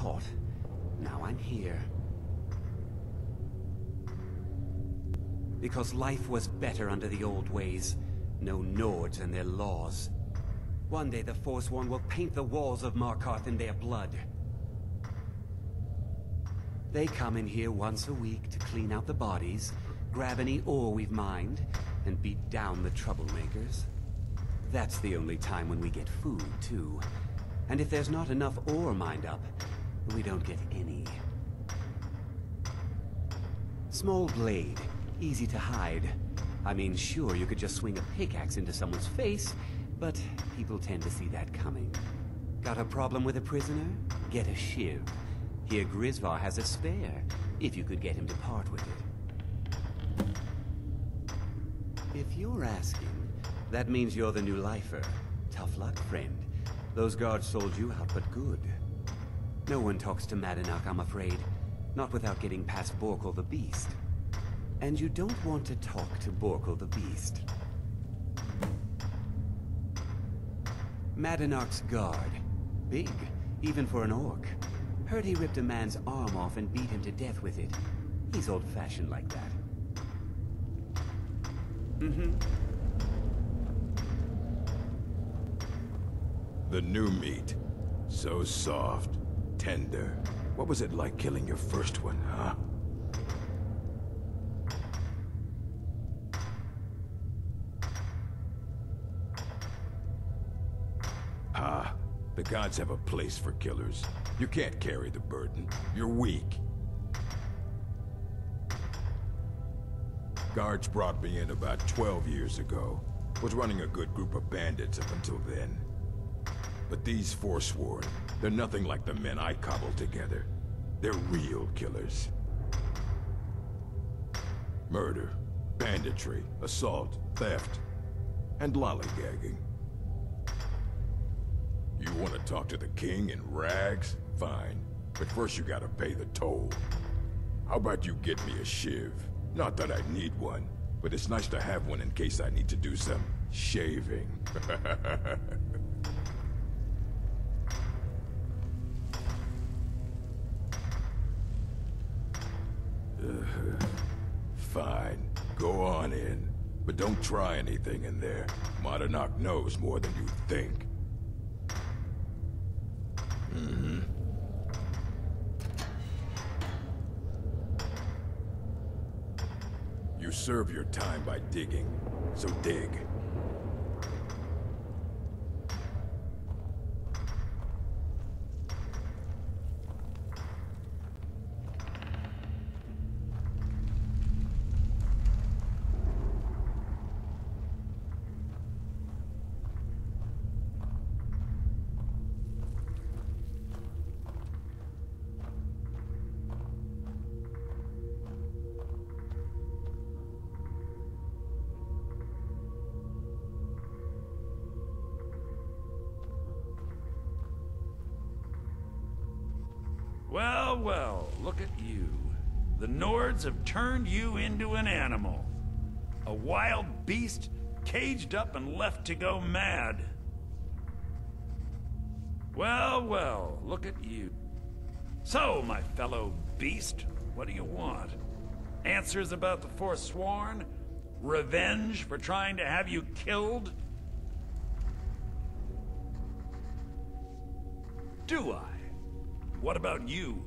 caught. Now I'm here. Because life was better under the old ways. No Nords and their laws. One day the Forsworn will paint the walls of Markarth in their blood. They come in here once a week to clean out the bodies, grab any ore we've mined, and beat down the troublemakers. That's the only time when we get food, too. And if there's not enough ore mined up, we don't get any. Small blade, easy to hide. I mean, sure, you could just swing a pickaxe into someone's face, but people tend to see that coming. Got a problem with a prisoner? Get a shiv. Here Grisvar has a spare, if you could get him to part with it. If you're asking, that means you're the new lifer. Tough luck, friend. Those guards sold you out, but good. No one talks to Madanach, I'm afraid. Not without getting past Borkul the Beast. And you don't want to talk to Borkul the Beast. Madanach's guard. Big, even for an orc. Heard he ripped a man's arm off and beat him to death with it. He's old-fashioned like that. The new meat. So soft, tender. What was it like killing your first one, huh? Ah, the gods have a place for killers. You can't carry the burden. You're weak. Guards brought me in about 12 years ago. Was running a good group of bandits up until then. But these Forsworn, they're nothing like the men I cobbled together. They're real killers. Murder, banditry, assault, theft, and lollygagging. You want to talk to the king in rags? Fine. But first you gotta pay the toll. How about you get me a shiv? Not that I need one, but it's nice to have one in case I need to do some shaving. Fine. Go on in. But don't try anything in there. Madanach knows more than you think. You serve your time by digging, so dig. Well, well, look at you. The Nords have turned you into an animal. A wild beast, caged up and left to go mad. Well, well, look at you. So, my fellow beast, what do you want? Answers about the Forsworn? Revenge for trying to have you killed? Do I? What about you?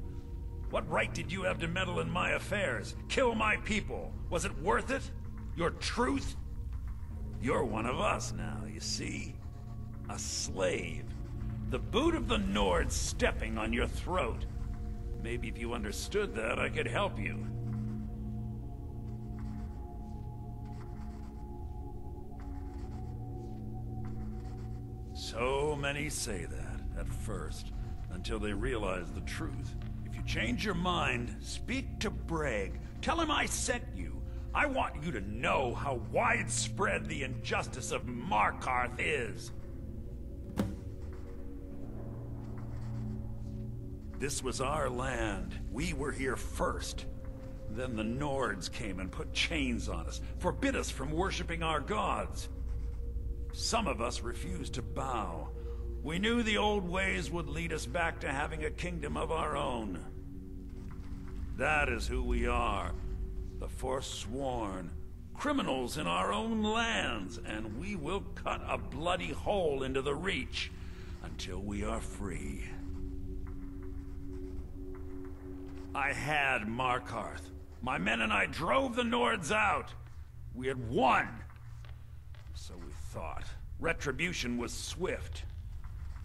What right did you have to meddle in my affairs? Kill my people? Was it worth it? Your truth? You're one of us now, you see? A slave. The boot of the Nords stepping on your throat. Maybe if you understood that, I could help you. So many say that, at first. Until they realize the truth. If you change your mind, speak to Bragg. Tell him I sent you. I want you to know how widespread the injustice of Markarth is. This was our land. We were here first. Then the Nords came and put chains on us, forbid us from worshipping our gods. Some of us refused to bow. We knew the old ways would lead us back to having a kingdom of our own. That is who we are. The Forsworn. Criminals in our own lands, and we will cut a bloody hole into the Reach until we are free. I had Markarth. My men and I drove the Nords out. We had won. So we thought. Retribution was swift.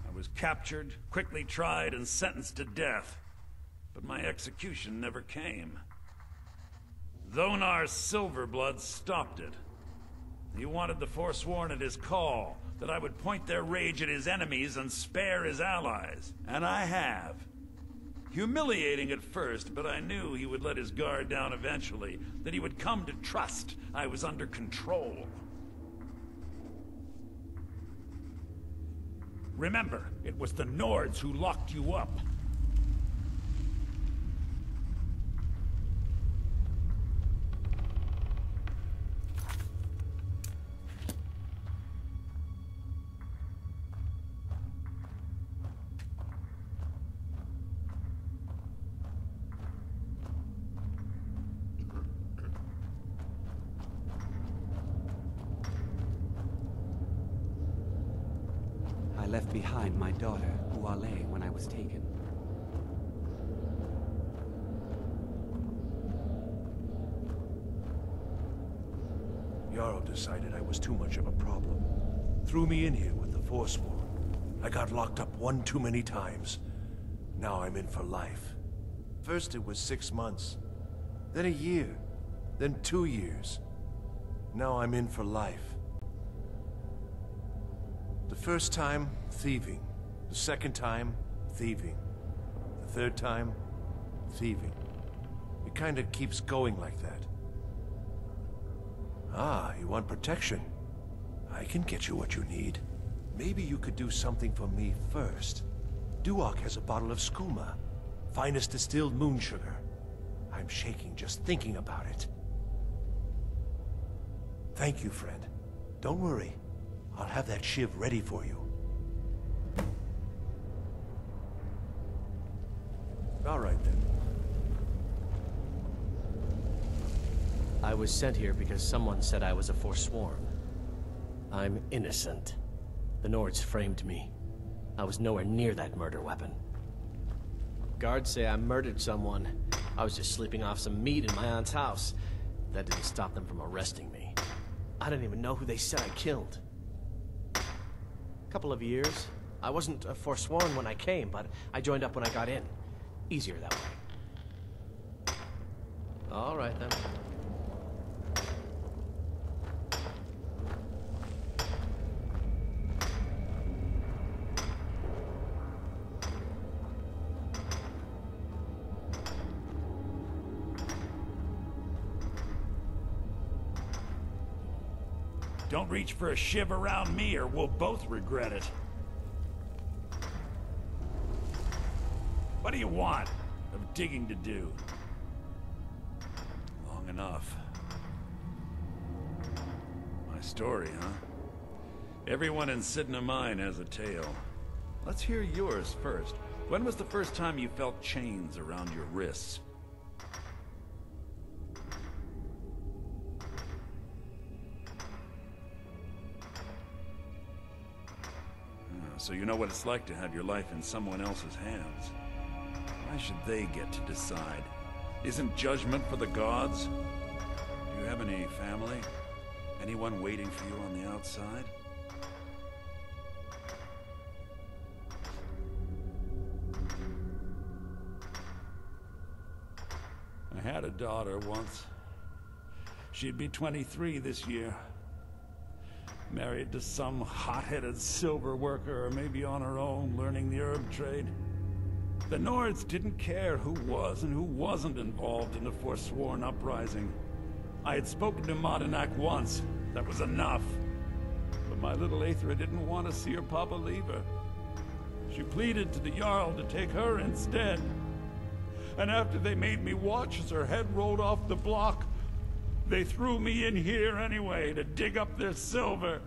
I was captured, quickly tried, and sentenced to death. But my execution never came. Dhonar's Silverblood stopped it. He wanted the Forsworn at his call, that I would point their rage at his enemies and spare his allies. And I have. Humiliating at first, but I knew he would let his guard down eventually, that he would come to trust I was under control. Remember, it was the Nords who locked you up. I left behind my daughter, Uale, when I was taken. Jarl decided I was too much of a problem. Threw me in here with the Forsworn. I got locked up one too many times. Now I'm in for life. First it was 6 months, then a year, then 2 years. Now I'm in for life. The first time, thieving. The second time, thieving. The third time, thieving. It kinda keeps going like that. Ah, you want protection? I can get you what you need. Maybe you could do something for me first. Duok has a bottle of skooma, finest distilled moon sugar. I'm shaking just thinking about it. Thank you, friend. Don't worry. I'll have that shiv ready for you. All right, then. I was sent here because someone said I was a Forsworn. I'm innocent. The Nords framed me. I was nowhere near that murder weapon. Guards say I murdered someone. I was just sleeping off some meat in my aunt's house. That didn't stop them from arresting me. I didn't even know who they said I killed. Couple of years. I wasn't a Forsworn when I came, but I joined up when I got in. Easier that way. All right, then. Don't reach for a shiv around me or we'll both regret it. What do you want? Of digging to do? Long enough. My story, huh? Everyone in Cidhna Mine has a tale. Let's hear yours first. When was the first time you felt chains around your wrists? So you know what it's like to have your life in someone else's hands. Why should they get to decide? Isn't judgment for the gods? Do you have any family? Anyone waiting for you on the outside? I had a daughter once. She'd be 23 this year. Married to some hot-headed silver worker, or maybe on her own, learning the herb trade. The Nords didn't care who was and who wasn't involved in the Forsworn uprising. I had spoken to Madanak once. That was enough. But my little Aethra didn't want to see her papa leave her. She pleaded to the Jarl to take her instead. And after they made me watch as her head rolled off the block, they threw me in here anyway to dig up their silver.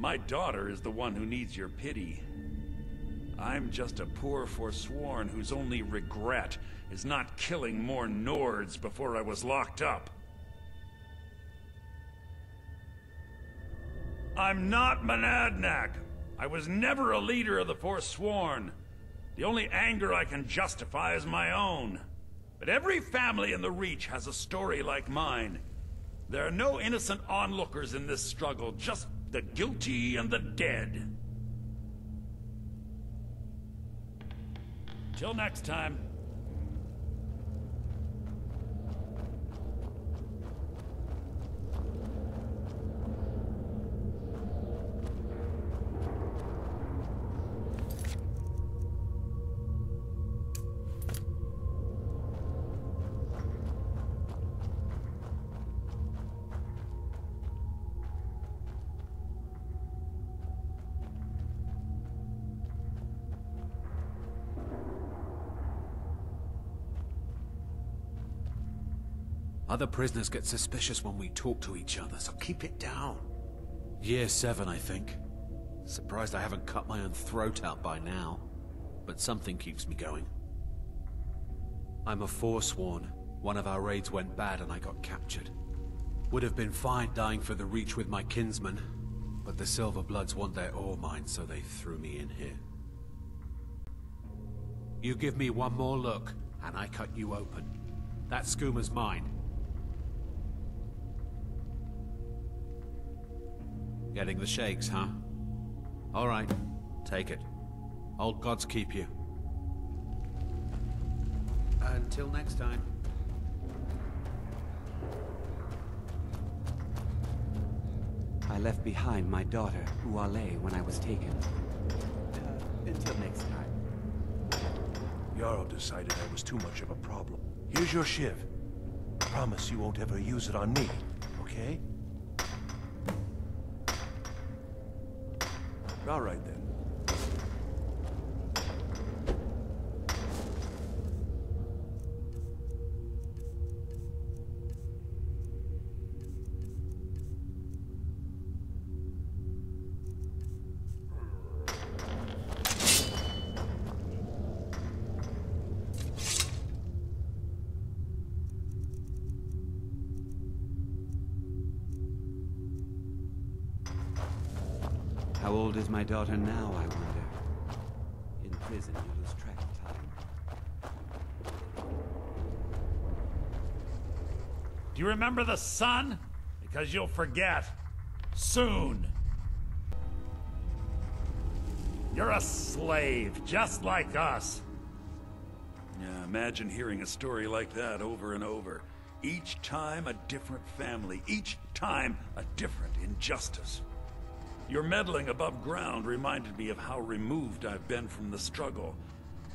My daughter is the one who needs your pity. I'm just a poor Forsworn whose only regret is not killing more Nords before I was locked up. I'm not Monadnac. I was never a leader of the Forsworn. The only anger I can justify is my own. But every family in the Reach has a story like mine. There are no innocent onlookers in this struggle, just the guilty and the dead. Till next time. Other prisoners get suspicious when we talk to each other, so keep it down. Year 7, I think. Surprised I haven't cut my own throat out by now. But something keeps me going. I'm a Forsworn. One of our raids went bad and I got captured. Would have been fine dying for the Reach with my kinsmen, but the Silver Bloods want their ore mine, so they threw me in here. You give me one more look, and I cut you open. That schooner's mine. Getting the shakes, huh? All right, take it. Old gods keep you. Until next time. I left behind my daughter, Uale, when I was taken. Until next time. Jarl decided I was too much of a problem. Here's your shiv. Promise you won't ever use it on me, okay? All right then. How old is my daughter now, I wonder? In prison, you lose track of time. Do you remember the sun? Because you'll forget. Soon. You're a slave, just like us. Yeah, imagine hearing a story like that over and over. Each time a different family, each time a different injustice. Your meddling above ground reminded me of how removed I've been from the struggle.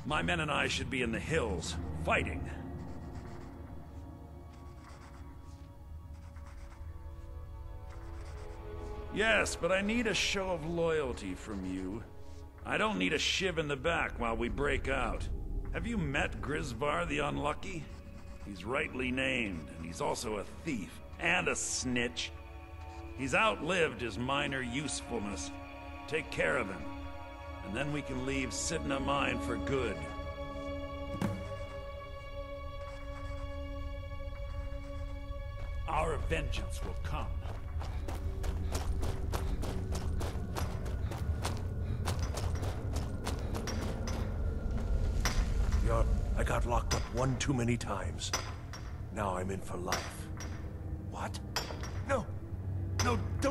My men and I should be in the hills, fighting. Yes, but I need a show of loyalty from you. I don't need a shiv in the back while we break out. Have you met Grisvar the Unlucky? He's rightly named, and he's also a thief and a snitch. He's outlived his minor usefulness. Take care of him, and then we can leave Cidhna mine for good. Our vengeance will come. I got locked up one too many times. Now I'm in for life. What? No! No, don't!